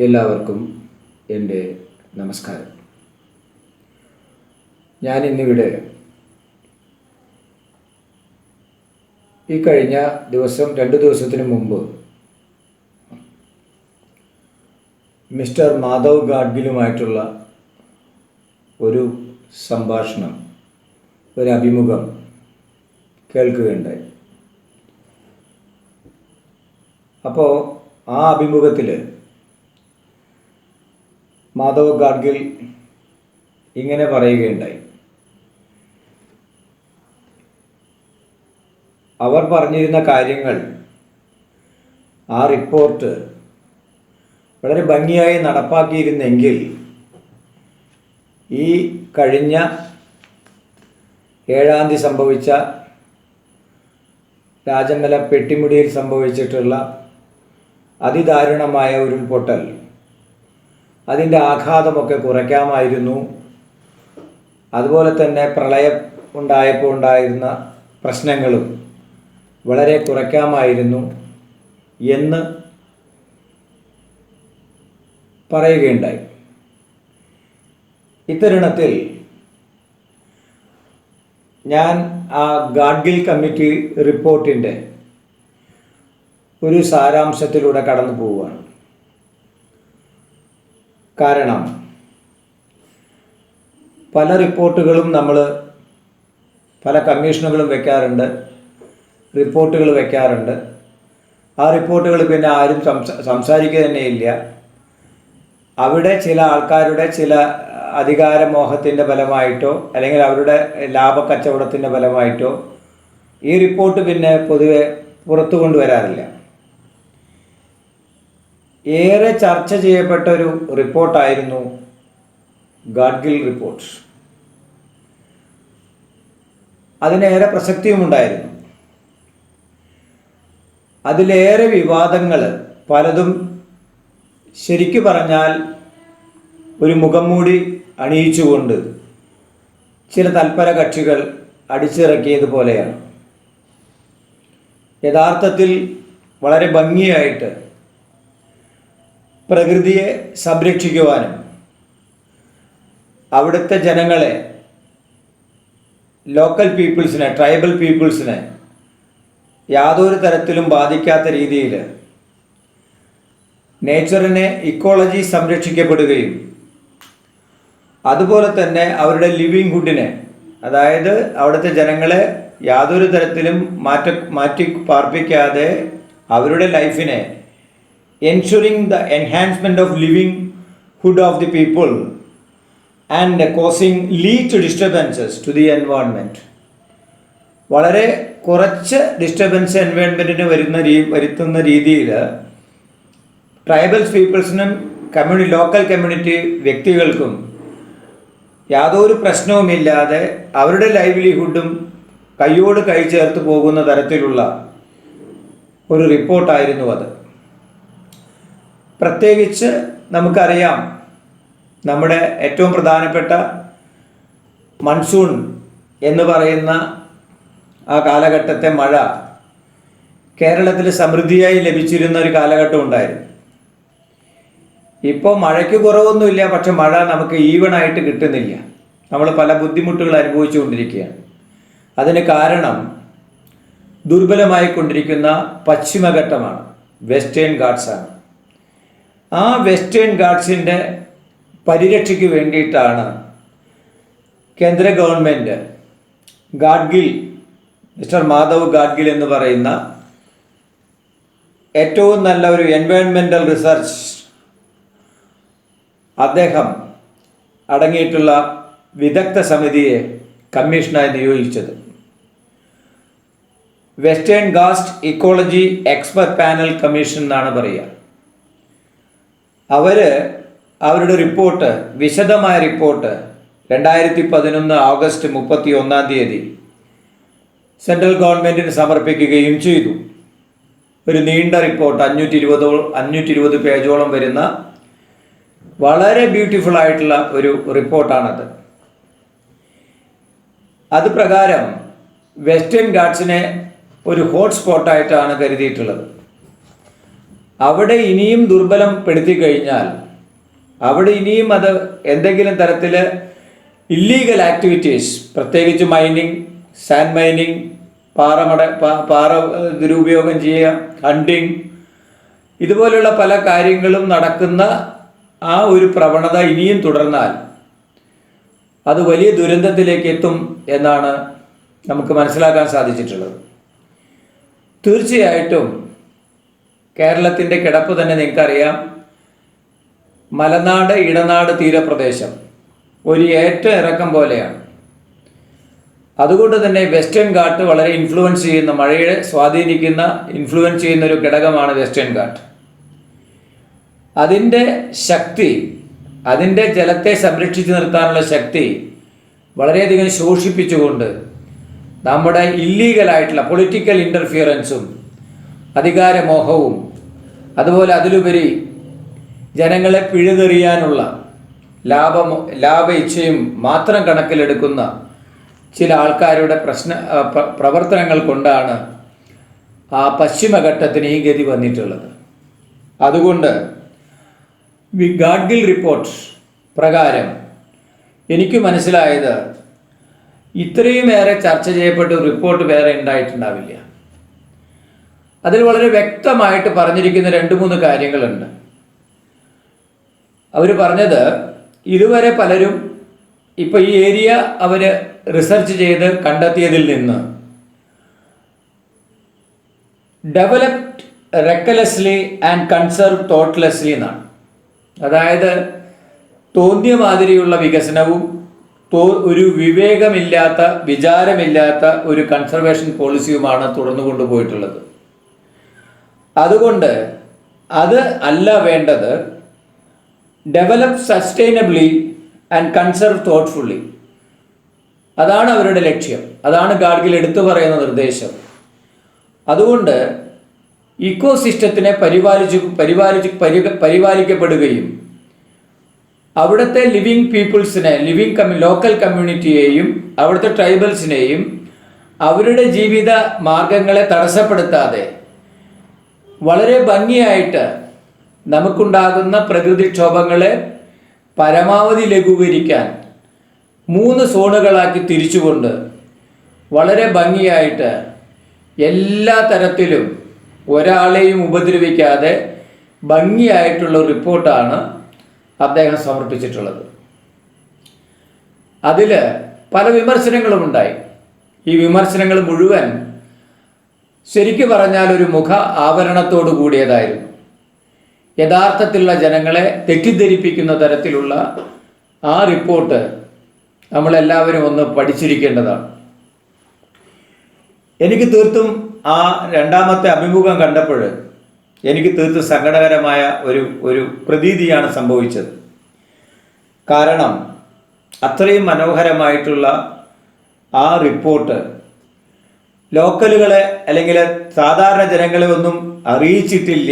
എല്ലാവർക്കും എൻ്റെ നമസ്കാരം. ഞാനിന്നിവിടെ ഈ കഴിഞ്ഞ ദിവസം 2 ദിവസത്തിന് മുമ്പ് മിസ്റ്റർ മാധവ് ഗാഡ്ഗിലുമായിട്ടുള്ള ഒരു സംഭാഷണം, ഒരു അഭിമുഖം കേൾക്കുകയുണ്ടായി. അപ്പോൾ ആ അഭിമുഖത്തിൽ മാധവ് ഗാഡ്ഗിൽ ഇങ്ങനെ പറയുകയുണ്ടായി. അവർ പറഞ്ഞിരുന്ന കാര്യങ്ങൾ, ആ റിപ്പോർട്ട് വളരെ ഭംഗിയായി നടപ്പാക്കിയിരുന്നെങ്കിൽ ഈ കഴിഞ്ഞ 7-ാം തീയതി സംഭവിച്ച രാജമല പെട്ടിമുടിയിൽ സംഭവിച്ചിട്ടുള്ള അതിദാരുണമായ ഉരുൾപൊട്ടൽ, അതിൻ്റെ ആഘാതമൊക്കെ കുറയ്ക്കാമായിരുന്നു. അതുപോലെ തന്നെ പ്രളയം ഉണ്ടായപ്പോൾ ഉണ്ടായിരുന്ന പ്രശ്നങ്ങളും വളരെ കുറയ്ക്കാമായിരുന്നു എന്ന് പറയുകയുണ്ടായി. ഇത്തരുണത്തിൽ ഞാൻ ആ ഗാഡ്ഗിൽ കമ്മിറ്റി റിപ്പോർട്ടിൻ്റെ ഒരു സാരാംശത്തിലൂടെ കടന്നു പോവുകയാണ്. കാരണം പല റിപ്പോർട്ടുകളും പല കമ്മീഷനുകളും വയ്ക്കാറുണ്ട്, റിപ്പോർട്ടുകൾ വയ്ക്കാറുണ്ട്. ആ റിപ്പോർട്ടുകൾ പിന്നെ ആരും സംസാരിക്കുക തന്നെയില്ല. അവിടെ ചില ആൾക്കാരുടെ ചില അധികാരമോഹത്തിൻ്റെ ഫലമായിട്ടോ അല്ലെങ്കിൽ അവരുടെ ലാഭക്കച്ചവടത്തിൻ്റെ ഫലമായിട്ടോ ഈ റിപ്പോർട്ട് പിന്നെ പൊതുവെ പുറത്തു കൊണ്ടുവരാറില്ല. ഏറെ ചർച്ച ചെയ്യപ്പെട്ട ഒരു റിപ്പോർട്ടായിരുന്നു ഗാഡ്ഗിൽ റിപ്പോർട്ട്. അതിനേറെ പ്രസക്തിയുമുണ്ടായിരുന്നു. അതിലേറെ വിവാദങ്ങൾ പലതും ശരിക്കു പറഞ്ഞാൽ ഒരു മുഖംമൂടി അണിയിച്ചുകൊണ്ട് ചില തൽപര കക്ഷികൾ അടിച്ചിറക്കിയതുപോലെയാണ്. യഥാർത്ഥത്തിൽ വളരെ ഭംഗിയായിട്ട് പ്രകൃതിയെ സംരക്ഷിക്കുവാനും അവിടുത്തെ ജനങ്ങളെ, ലോക്കൽ പീപ്പിൾസിനെ, ട്രൈബൽ പീപ്പിൾസിനെ യാതൊരു തരത്തിലും ബാധിക്കാത്ത രീതിയിൽ നേച്ചറിനെ, ഇക്കോളജി സംരക്ഷിക്കപ്പെടുകയും അതുപോലെ തന്നെ അവരുടെ ലിവിങ്ഹുഡിനെ, അതായത് അവിടുത്തെ ജനങ്ങളെ യാതൊരു തരത്തിലും മാറ്റി പാർപ്പിക്കാതെ അവരുടെ ലൈഫിനെ ensuring the enhancement of livelihood of the people and causing least disturbances to the environment. വളരെ കുറച്ച് ഡിസ്റ്റർബൻസ് എൻവയോൺമെൻറ്റിന് വരുത്തുന്ന രീതിയിൽ ട്രൈബൽസ് പീപ്പിൾസിനും ലോക്കൽ കമ്മ്യൂണിറ്റി വ്യക്തികൾക്കും യാതൊരു പ്രശ്നവുമില്ലാതെ അവരുടെ ലൈവ്ലിഹുഡും കൈയോട് കൈ ചേർത്ത് പോകുന്ന തരത്തിലുള്ള ഒരു റിപ്പോർട്ടായിരുന്നു അത്. പ്രത്യേകിച്ച് നമുക്കറിയാം, നമ്മുടെ ഏറ്റവും പ്രധാനപ്പെട്ട മൺസൂൺ എന്ന് പറയുന്ന ആ കാലഘട്ടത്തെ മഴ കേരളത്തിൽ സമൃദ്ധിയായി ലഭിച്ചിരുന്ന ഒരു കാലഘട്ടം ഉണ്ടായിരുന്നു. ഇപ്പോൾ മഴയ്ക്ക് കുറവൊന്നുമില്ല, പക്ഷെ മഴ നമുക്ക് ഈവണായിട്ട് കിട്ടുന്നില്ല. നമ്മൾ പല ബുദ്ധിമുട്ടുകൾ അനുഭവിച്ചുകൊണ്ടിരിക്കുകയാണ്. അതിന് കാരണം ദുർബലമായിക്കൊണ്ടിരിക്കുന്ന പശ്ചിമഘട്ടമാണ്, വെസ്റ്റേൺ ഗാട്സാണ്. ആ വെസ്റ്റേൺ ഗാട്സിൻ്റെ പരിരക്ഷയ്ക്ക് വേണ്ടിയിട്ടാണ് കേന്ദ്ര ഗവൺമെൻറ് ഗാഡ്ഗിൽ, മിസ്റ്റർ മാധവ് ഗാഡ്ഗിൽ എന്ന് പറയുന്ന ഏറ്റവും നല്ല ഒരു എൻവയോൺമെൻ്റൽ റിസർച്ച് അദ്ദേഹം അടങ്ങിയിട്ടുള്ള വിദഗ്ധ സമിതിയെ കമ്മീഷനായി നിയോഗിച്ചത്. വെസ്റ്റേൺ ഗാസ്റ്റ് ഇക്കോളജി എക്സ്പെർട്ട് പാനൽ കമ്മീഷൻ എന്നാണ് പറയുക. അവരുടെ റിപ്പോർട്ട്, വിശദമായ റിപ്പോർട്ട് 2011 ഓഗസ്റ്റ് 31 സെൻട്രൽ ഗവൺമെൻറ്റിന് സമർപ്പിക്കുകയും ചെയ്തു. ഒരു നീണ്ട റിപ്പോർട്ട്, 520 പേജോളം വരുന്ന വളരെ ബ്യൂട്ടിഫുൾ ആയിട്ടുള്ള ഒരു റിപ്പോർട്ടാണത്. അത് പ്രകാരം വെസ്റ്റേൺ ഗാട്സിനെ ഒരു ഹോട്ട്സ്പോട്ടായിട്ടാണ് കരുതിയിട്ടുള്ളത്. അവിടെ ഇനിയും ദുർബലപ്പെടുത്തി കഴിഞ്ഞാൽ, അവിടെ ഇനിയും അത് എന്തെങ്കിലും തരത്തിൽ ഇല്ലീഗൽ ആക്ടിവിറ്റീസ്, പ്രത്യേകിച്ച് മൈനിങ്, സാൻഡ് മൈനിങ്, പാറ ദുരുപയോഗം ചെയ്യുക, ഹണ്ടിങ്, ഇതുപോലുള്ള പല കാര്യങ്ങളും നടക്കുന്ന ആ ഒരു പ്രവണത ഇനിയും തുടർന്നാൽ അത് വലിയ ദുരന്തത്തിലേക്ക് എത്തും എന്നാണ് നമുക്ക് മനസ്സിലാക്കാൻ സാധിച്ചിട്ടുള്ളത്. തീർച്ചയായിട്ടും കേരളത്തിൻ്റെ കിടപ്പ് തന്നെ നിങ്ങൾക്കറിയാം. മലനാട്, ഇടനാട് തീരപ്രദേശം ഒരു ഏറ്റ ഇറക്കം പോലെയാണ്. അതുകൊണ്ട് തന്നെ വെസ്റ്റേൺ ഘാട്ട് വളരെ ഇൻഫ്ലുവൻസ് ചെയ്യുന്ന, മഴയെ ഇൻഫ്ലുവൻസ് ചെയ്യുന്ന ഒരു ഘടകമാണ് വെസ്റ്റേൺ ഘാട്ട്. അതിൻ്റെ ശക്തി, അതിൻ്റെ ജലത്തെ സംരക്ഷിച്ചു നിർത്താനുള്ള ശക്തി വളരെയധികം ശോഷിപ്പിച്ചുകൊണ്ട് നമ്മുടെ ഇല്ലീഗലായിട്ടുള്ള പൊളിറ്റിക്കൽ ഇൻ്റർഫിയറൻസും അധികാരമോഹവും അതുപോലെ അതിലുപരി ജനങ്ങളെ പിഴുതെറിയാനുള്ള ലാഭ ഇച്ഛയും മാത്രം കണക്കിലെടുക്കുന്ന ചില ആൾക്കാരുടെ പ്രവർത്തനങ്ങൾ കൊണ്ടാണ് ആ പശ്ചിമഘട്ടത്തിന് ഈ ഗതി വന്നിട്ടുള്ളത്. അതുകൊണ്ട് ഗാഡ്ഗിൽ റിപ്പോർട്ട് പ്രകാരം എനിക്ക് മനസ്സിലായത്, ഇത്രയുമേറെ ചർച്ച ചെയ്യപ്പെട്ട ഒരു റിപ്പോർട്ട് വേറെ ഉണ്ടായിട്ടുണ്ടാവില്ല. അതിൽ വളരെ വ്യക്തമായിട്ട് പറഞ്ഞിരിക്കുന്ന 2-3 കാര്യങ്ങളുണ്ട്. അവർ പറഞ്ഞത്, ഇതുവരെ പലരും ഇപ്പോൾ ഈ ഏരിയ അവർ റിസർച്ച് ചെയ്ത് കണ്ടെത്തിയതിൽ നിന്ന് ഡെവലപ്ഡ് റെക്കലെസ്ലി ആൻഡ് കൺസർവ് തോട്ട്ലെസ്ലി എന്നാണ്. അതായത് തോന്നിയ മാതിരിയുള്ള വികസനവും ഒരു വിവേകമില്ലാത്ത, വിചാരമില്ലാത്ത ഒരു കൺസർവേഷൻ പോളിസിയുമാണ് തുടർന്നു കൊണ്ടുപോയിട്ടുള്ളത്. അതുകൊണ്ട് അത് അല്ല വേണ്ടത്. ഡെവലപ്പ് സസ്റ്റൈനബിളി ആൻഡ് കൺസർവ് തോട്ട്ഫുള്ളി, അതാണ് അവരുടെ ലക്ഷ്യം. അതാണ് ഗാഡ്ഗിൽ എടുത്തു പറയുന്ന നിർദ്ദേശം. അതുകൊണ്ട് ഇക്കോസിസ്റ്റത്തിനെ പരിപാലിക്കപ്പെടുകയും അവിടുത്തെ ലിവിങ് പീപ്പിൾസിനെ, ലോക്കൽ കമ്മ്യൂണിറ്റിയെയും അവിടുത്തെ ട്രൈബൽസിനെയും അവരുടെ ജീവിത മാർഗങ്ങളെ തടസ്സപ്പെടുത്താതെ വളരെ ഭംഗിയായിട്ട് നമുക്കുണ്ടാകുന്ന പ്രകൃതിക്ഷോഭങ്ങളെ പരമാവധി ലഘൂകരിക്കാൻ 3 സോണുകളാക്കി തിരിച്ചുകൊണ്ട് വളരെ ഭംഗിയായിട്ട് എല്ലാ തരത്തിലും ഒരാളെയും ഉപദ്രവിക്കാതെ ഭംഗിയായിട്ടുള്ള റിപ്പോർട്ടാണ് അദ്ദേഹം സമർപ്പിച്ചിട്ടുള്ളത്. അതിൽ പല വിമർശനങ്ങളും ഉണ്ടായി. ഈ വിമർശനങ്ങൾ മുഴുവൻ ശരിക്കു പറഞ്ഞാൽ ഒരു മുഖ ആവരണത്തോടു കൂടിയതായിരുന്നു. യഥാർത്ഥത്തിലുള്ള ജനങ്ങളെ തെറ്റിദ്ധരിപ്പിക്കുന്ന തരത്തിലുള്ള ആ റിപ്പോർട്ട് നമ്മളെല്ലാവരും ഒന്ന് പഠിച്ചിരിക്കേണ്ടതാണ്. എനിക്ക് തീർത്തും ആ രണ്ടാമത്തെ അഭിമുഖം കണ്ടപ്പോൾ എനിക്ക് തീർത്തും സങ്കടകരമായ ഒരു പ്രതീതിയാണ് സംഭവിച്ചത്. കാരണം അത്രയും മനോഹരമായിട്ടുള്ള ആ റിപ്പോർട്ട് ലോക്കലുകളെ അല്ലെങ്കിൽ സാധാരണ ജനങ്ങളെ ഒന്നും അറിയിച്ചിട്ടില്ല.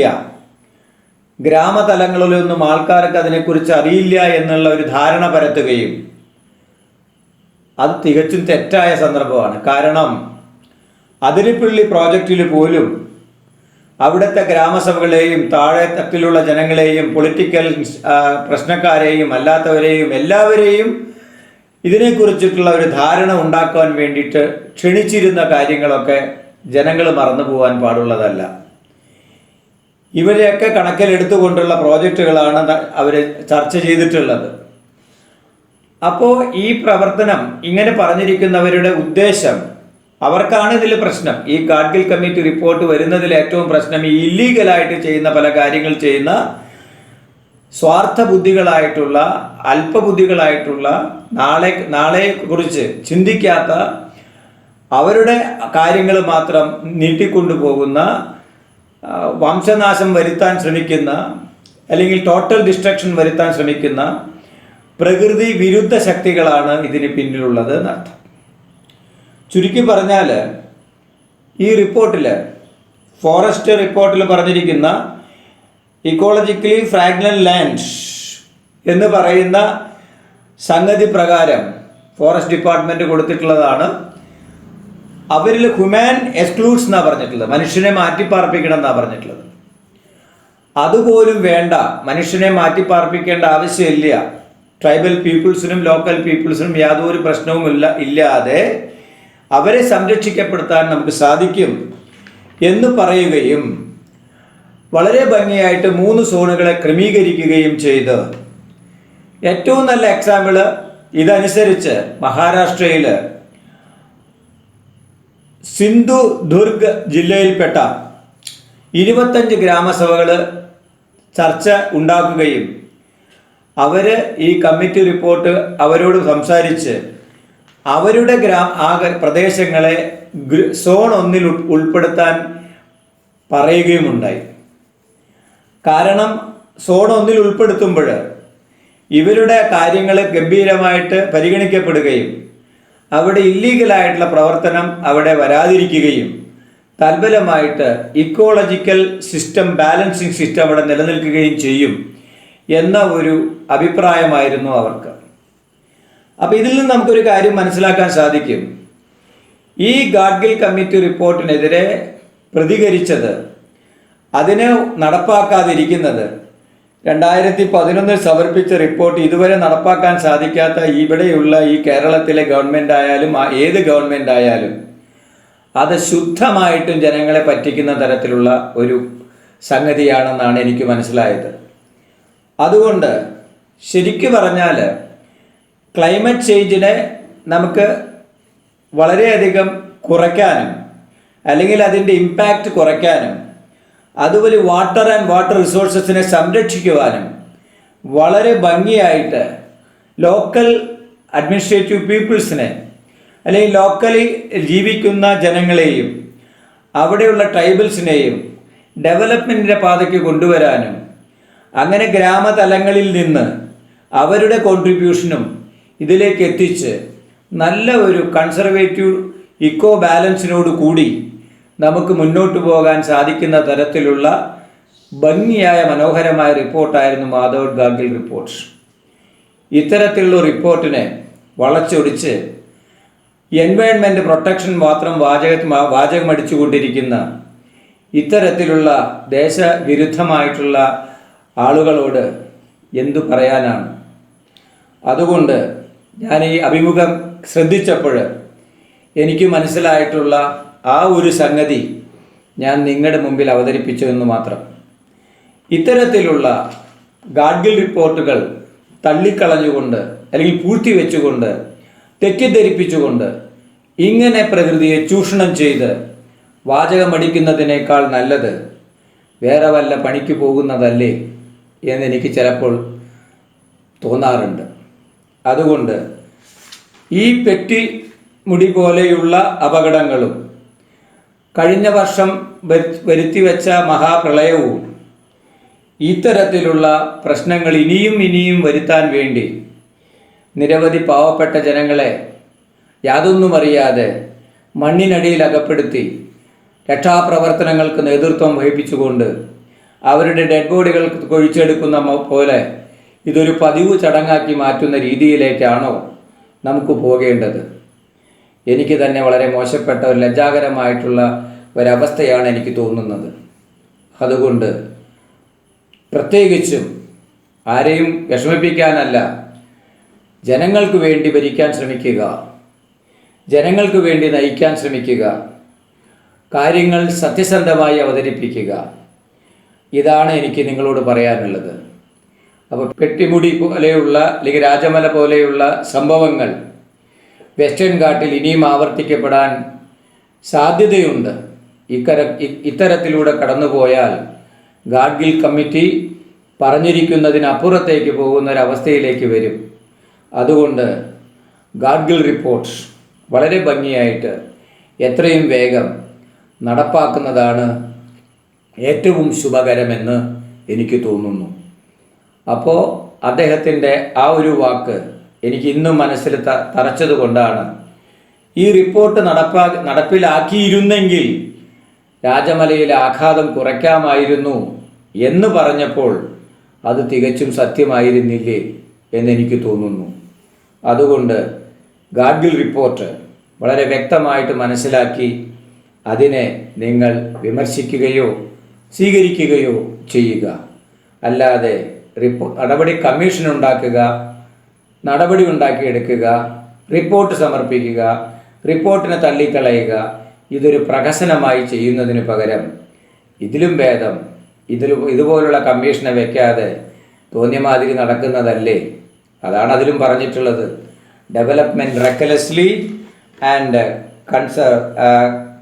ഗ്രാമതലങ്ങളിലൊന്നും ആൾക്കാർക്ക് അതിനെക്കുറിച്ച് അറിയില്ല എന്നുള്ള ഒരു ധാരണ പരത്തുകയും അത് തികച്ചും തെറ്റായ സന്ദർഭമാണ്. കാരണം അതിരപ്പള്ളി പ്രോജക്റ്റിൽ പോലും അവിടുത്തെ ഗ്രാമസഭകളെയും താഴെ തട്ടിലുള്ള ജനങ്ങളെയും പൊളിറ്റിക്കൽ പ്രശ്നക്കാരെയും അല്ലാത്തവരെയും എല്ലാവരെയും ഇതിനെക്കുറിച്ചിട്ടുള്ള ഒരു ധാരണ ഉണ്ടാക്കാൻ വേണ്ടിയിട്ട് ക്ഷണിച്ചിരുന്ന കാര്യങ്ങളൊക്കെ ജനങ്ങൾ മറന്നു പോകാൻ പാടുള്ളതല്ല. ഇവരെയൊക്കെ കണക്കിലെടുത്തുകൊണ്ടുള്ള പ്രോജക്റ്റുകളാണ് അവർ ചർച്ച ചെയ്തിട്ടുള്ളത്. അപ്പോൾ ഈ പ്രവർത്തനം ഇങ്ങനെ പറഞ്ഞിരിക്കുന്നവരുടെ ഉദ്ദേശം, അവർക്കാണ് ഇതിൽ പ്രശ്നം. ഈ ഗാഡ്ഗിൽ കമ്മിറ്റി റിപ്പോർട്ട് വരുന്നതിൽ ഏറ്റവും പ്രശ്നം ഈ ഇല്ലീഗലായിട്ട് ചെയ്യുന്ന പല കാര്യങ്ങൾ ചെയ്യുന്ന സ്വാർത്ഥ ബുദ്ധികളായിട്ടുള്ള, അല്പബുദ്ധികളായിട്ടുള്ള, നാളെക്കുറിച്ച് ചിന്തിക്കാത്ത, അവരുടെ കാര്യങ്ങൾ മാത്രം നീട്ടിക്കൊണ്ടുപോകുന്ന, വംശനാശം വരുത്താൻ ശ്രമിക്കുന്ന അല്ലെങ്കിൽ ടോട്ടൽ ഡിസ്ട്രക്ഷൻ വരുത്താൻ ശ്രമിക്കുന്ന പ്രകൃതി വിരുദ്ധ ശക്തികളാണ് ഇതിന് പിന്നിലുള്ളത് എന്നർത്ഥം. ചുരുക്കി പറഞ്ഞാൽ ഈ റിപ്പോർട്ടിൽ, ഫോറസ്റ്റ് റിപ്പോർട്ടിൽ പറഞ്ഞിരിക്കുന്ന ഇക്കോളജിക്കലി ഫ്രാഗ്നന്റ് ലാൻഡ് എന്ന് പറയുന്ന സംഗതി പ്രകാരം ഫോറസ്റ്റ് ഡിപ്പാർട്ട്മെൻറ്റ് കൊടുത്തിട്ടുള്ളതാണ്. അവരിൽ ഹ്യൂമാൻ എക്സ്ക്ലൂഡ്സ് എന്നാണ് പറഞ്ഞിട്ടുള്ളത്, മനുഷ്യനെ മാറ്റിപ്പാർപ്പിക്കണം എന്നാണ് പറഞ്ഞിട്ടുള്ളത്. അതുപോലും വേണ്ട, മനുഷ്യനെ മാറ്റിപ്പാർപ്പിക്കേണ്ട ആവശ്യമില്ല, ട്രൈബൽ പീപ്പിൾസിനും ലോക്കൽ പീപ്പിൾസിനും യാതൊരു പ്രശ്നവുമില്ല ഇല്ലാതെ അവരെ സംരക്ഷിക്കപ്പെടുത്താൻ നമുക്ക് സാധിക്കും എന്ന് പറയുകയും വളരെ ഭംഗിയായിട്ട് 3 സോണുകളെ ക്രമീകരിക്കുകയും ചെയ്ത് ഏറ്റവും നല്ല എക്സാമ്പിൾ ഇതനുസരിച്ച് മഹാരാഷ്ട്രയിൽ സിന്ധുദുർഗ് ജില്ലയിൽപ്പെട്ട 25 ഗ്രാമസഭകൾ ചർച്ച ഉണ്ടാക്കുകയും അവർ ഈ കമ്മിറ്റി റിപ്പോർട്ട് അവരോട് സംസാരിച്ച് അവരുടെ പ്രദേശങ്ങളെ സോൺ 1 ഉൾപ്പെടുത്താൻ പറയുകയുമുണ്ടായി. കാരണം സോൺ 1 ഉൾപ്പെടുത്തുമ്പോൾ ഇവരുടെ കാര്യങ്ങൾ ഗംഭീരമായിട്ട് പരിഗണിക്കപ്പെടുകയും അവിടെ ഇല്ലീഗലായിട്ടുള്ള പ്രവർത്തനം അവിടെ വരാതിരിക്കുകയും തൽഫലമായിട്ട് ഇക്കോളജിക്കൽ സിസ്റ്റം, ബാലൻസിങ് സിസ്റ്റം അവിടെ നിലനിൽക്കുകയും ചെയ്യും എന്ന ഒരു അഭിപ്രായമായിരുന്നു അവർക്ക്. അപ്പോൾ ഇതിൽ നിന്ന് നമുക്കൊരു കാര്യം മനസ്സിലാക്കാൻ സാധിക്കും. ഈ ഗാഡ്ഗിൽ കമ്മിറ്റി റിപ്പോർട്ടിനെതിരെ പ്രതികരിച്ചത്, അതിനെ നടപ്പാക്കാതിരിക്കുന്നത്, 2011 സമർപ്പിച്ച റിപ്പോർട്ട് ഇതുവരെ നടപ്പാക്കാൻ സാധിക്കാത്ത ഇവിടെയുള്ള ഈ കേരളത്തിലെ ഗവൺമെൻറ് ആയാലും ഏത് ഗവൺമെൻറ് ആയാലും അത് ശുദ്ധമായിട്ടും ജനങ്ങളെ പറ്റിക്കുന്ന തരത്തിലുള്ള ഒരു സംഗതിയാണെന്നാണ് എനിക്ക് മനസ്സിലായത്. അതുകൊണ്ട് ശരിക്കു പറഞ്ഞാൽ ക്ലൈമറ്റ് ചേഞ്ചിനെ നമുക്ക് വളരെയധികം കുറയ്ക്കാനും അല്ലെങ്കിൽ അതിൻ്റെ ഇമ്പാക്റ്റ് കുറയ്ക്കാനും അതുപോലെ വാട്ടർ ആൻഡ് വാട്ടർ റിസോഴ്സസിനെ സംരക്ഷിക്കുവാനും വളരെ ഭംഗിയായിട്ട് ലോക്കൽ അഡ്മിനിസ്ട്രേറ്റീവ് പീപ്പിൾസിനെ അല്ലെങ്കിൽ ലോക്കലി ജീവിക്കുന്ന ജനങ്ങളെയും അവിടെയുള്ള ട്രൈബൽസിനെയും ഡെവലപ്മെൻറ്റിൻ്റെ പാതയ്ക്ക് കൊണ്ടുവരാനും അങ്ങനെ ഗ്രാമതലങ്ങളിൽ നിന്ന് അവരുടെ കോൺട്രിബ്യൂഷനും ഇതിലേക്ക് എത്തിച്ച് നല്ല ഒരു കൺസർവേറ്റീവ് ഇക്കോ ബാലൻസിനോട് കൂടി നമുക്ക് മുന്നോട്ട് പോകാൻ സാധിക്കുന്ന തരത്തിലുള്ള ഭംഗിയായ മനോഹരമായ റിപ്പോർട്ടായിരുന്നു മാധവ് ഗാഡ്ഗിൽ റിപ്പോർട്ട്. ഇത്തരത്തിലുള്ള റിപ്പോർട്ടിനെ വളച്ചൊടിച്ച് എൻവയോൺമെൻറ്റ് പ്രൊട്ടക്ഷൻ മാത്രം വാചകമടിച്ചുകൊണ്ടിരിക്കുന്ന ഇത്തരത്തിലുള്ള ദേശവിരുദ്ധമായിട്ടുള്ള ആളുകളോട് എന്തു പറയാനാണ്? അതുകൊണ്ട് ഞാൻ ഈ അഭിമുഖം ശ്രദ്ധിച്ചപ്പോൾ എനിക്ക് മനസ്സിലായിട്ടുള്ള ആ ഒരു സംഗതി ഞാൻ നിങ്ങളുടെ മുമ്പിൽ അവതരിപ്പിച്ചു എന്ന് മാത്രം. ഇത്തരത്തിലുള്ള ഗാഡ്ഗിൽ റിപ്പോർട്ടുകൾ തള്ളിക്കളഞ്ഞുകൊണ്ട് അല്ലെങ്കിൽ പൂഴ്ത്തിവെച്ചുകൊണ്ട് തെറ്റിദ്ധരിപ്പിച്ചുകൊണ്ട് ഇങ്ങനെ പ്രകൃതിയെ ചൂഷണം ചെയ്ത് വാചകമടിക്കുന്നതിനേക്കാൾ നല്ലത് വേറെ വല്ല പണിക്ക് പോകുന്നതല്ലേ എന്നെനിക്ക് ചിലപ്പോൾ തോന്നാറുണ്ട്. അതുകൊണ്ട് ഈ പെട്ടിമുടി പോലെയുള്ള അപകടങ്ങളും കഴിഞ്ഞ വർഷം വരുത്തിവെച്ച മഹാപ്രളയവും ഇത്തരത്തിലുള്ള പ്രശ്നങ്ങൾ ഇനിയും വരുത്താൻ വേണ്ടി നിരവധി പാവപ്പെട്ട ജനങ്ങളെ യാതൊന്നും അറിയാതെ മണ്ണിനടിയിൽ അകപ്പെടുത്തി രക്ഷാപ്രവർത്തനങ്ങൾക്ക് നേതൃത്വം വഹിപ്പിച്ചുകൊണ്ട് അവരുടെ ഡെഡ് ബോഡികൾ കൊഴിച്ചെടുക്കുന്ന പോലെ ഇതൊരു പതിവ് ചടങ്ങാക്കി മാറ്റുന്ന രീതിയിലേക്കാണോ നമുക്ക് പോകേണ്ടത്? എനിക്ക് തന്നെ വളരെ മോശപ്പെട്ട ഒരു ലജ്ജാകരമായിട്ടുള്ള ഒരവസ്ഥയാണ് എനിക്ക് തോന്നുന്നത്. അതുകൊണ്ട് പ്രത്യേകിച്ചും ആരെയും വിഷമിപ്പിക്കാനല്ല, ജനങ്ങൾക്ക് വേണ്ടി ഭരിക്കാൻ ശ്രമിക്കുക, ജനങ്ങൾക്ക് വേണ്ടി നയിക്കാൻ ശ്രമിക്കുക, കാര്യങ്ങൾ സത്യസന്ധമായി അവതരിപ്പിക്കുക. ഇതാണ് എനിക്ക് നിങ്ങളോട് പറയാനുള്ളത്. അപ്പോൾ പെട്ടിമുടി പോലെയുള്ള അല്ലെങ്കിൽ രാജമല പോലെയുള്ള സംഭവങ്ങൾ വെസ്റ്റേൺ ഘാട്ടിൽ ഇനിയും ആവർത്തിക്കപ്പെടാൻ സാധ്യതയുണ്ട്. ഇത്തരത്തിലൂടെ കടന്നുപോയാൽ ഗാഡ്ഗിൽ കമ്മിറ്റി പറഞ്ഞിരിക്കുന്നതിനപ്പുറത്തേക്ക് പോകുന്ന ഒരവസ്ഥയിലേക്ക് വരും. അതുകൊണ്ട് ഗാഡ്ഗിൽ റിപ്പോർട്ട് വളരെ ഭംഗിയായിട്ട് എത്രയും വേഗം നടപ്പാക്കുന്നതാണ് ഏറ്റവും ശുഭകരമെന്ന് എനിക്ക് തോന്നുന്നു. അപ്പോൾ അദ്ദേഹത്തിൻ്റെ ആ ഒരു വാക്ക് എനിക്ക് ഇന്നും മനസ്സിൽ തറച്ചതുകൊണ്ടാണ് ഈ റിപ്പോർട്ട് നടപ്പിലാക്കിയിരുന്നെങ്കിൽ രാജമലയിലെ ആഘാതം കുറയ്ക്കാമായിരുന്നു എന്ന് പറഞ്ഞപ്പോൾ അത് തികച്ചും സത്യമായിരുന്നില്ലേ എന്നെനിക്ക് തോന്നുന്നു. അതുകൊണ്ട് ഗാഡ്ഗിൽ റിപ്പോർട്ട് വളരെ വ്യക്തമായിട്ട് മനസ്സിലാക്കി അതിനെ നിങ്ങൾ വിമർശിക്കുകയോ സ്വീകരിക്കുകയോ ചെയ്യുക. അല്ലാതെ നടപടി കമ്മീഷൻ ഉണ്ടാക്കുക, നടപടി ഉണ്ടാക്കിയെടുക്കുക, റിപ്പോർട്ട് സമർപ്പിക്കുക, റിപ്പോർട്ടിനെ തള്ളിക്കളയുക, ഇതൊരു പ്രഹസനമായി ചെയ്യുന്നതിന് പകരം ഇതിലും ഭേദം ഇതുപോലുള്ള കമ്മീഷനെ വെക്കാതെ തോന്നിയ മാതിരി നടക്കുന്നതല്ലേ. അതാണ് അതിലും പറഞ്ഞിട്ടുള്ളത്. ഡെവലപ്മെൻറ്റ് റെക്കലെസ്ലി ആൻഡ്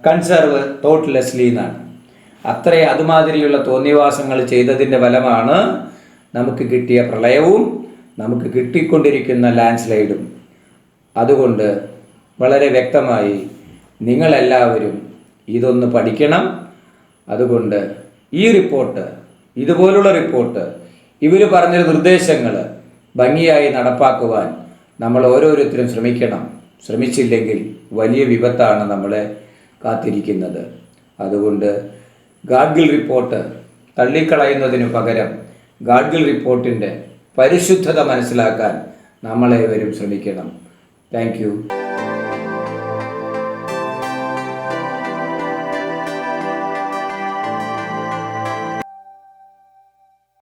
കൺസർവ് തോട്ട്ലെസ്ലി എന്നാണ്. അതുമാതിരിയുള്ള തോന്നിവാസങ്ങൾ ചെയ്തതിൻ്റെ ഫലമാണ് നമുക്ക് കിട്ടിയ പ്രളയവും നമുക്ക് കിട്ടിക്കൊണ്ടിരിക്കുന്ന ലാൻഡ് സ്ലൈഡും. അതുകൊണ്ട് വളരെ വ്യക്തമായി നിങ്ങളെല്ലാവരും ഇതൊന്ന് പഠിക്കണം. അതുകൊണ്ട് ഈ റിപ്പോർട്ട്, ഇതുപോലുള്ള റിപ്പോർട്ട്, ഇവർ പറഞ്ഞ നിർദ്ദേശങ്ങൾ ഭംഗിയായി നടപ്പാക്കുവാൻ നമ്മൾ ഓരോരുത്തരും ശ്രമിക്കണം. ശ്രമിച്ചില്ലെങ്കിൽ വലിയ വിപത്താണ് നമ്മളെ കാത്തിരിക്കുന്നത്. അതുകൊണ്ട് ഗാഡ്ഗിൽ റിപ്പോർട്ട് തള്ളിക്കളയുന്നതിനു പകരം ഗാഡ്ഗിൽ റിപ്പോർട്ടിൻ്റെ പരിശുദ്ധത മനസ്സിലാക്കാൻ നമ്മളേവരും ശ്രമിക്കണം. Thank you.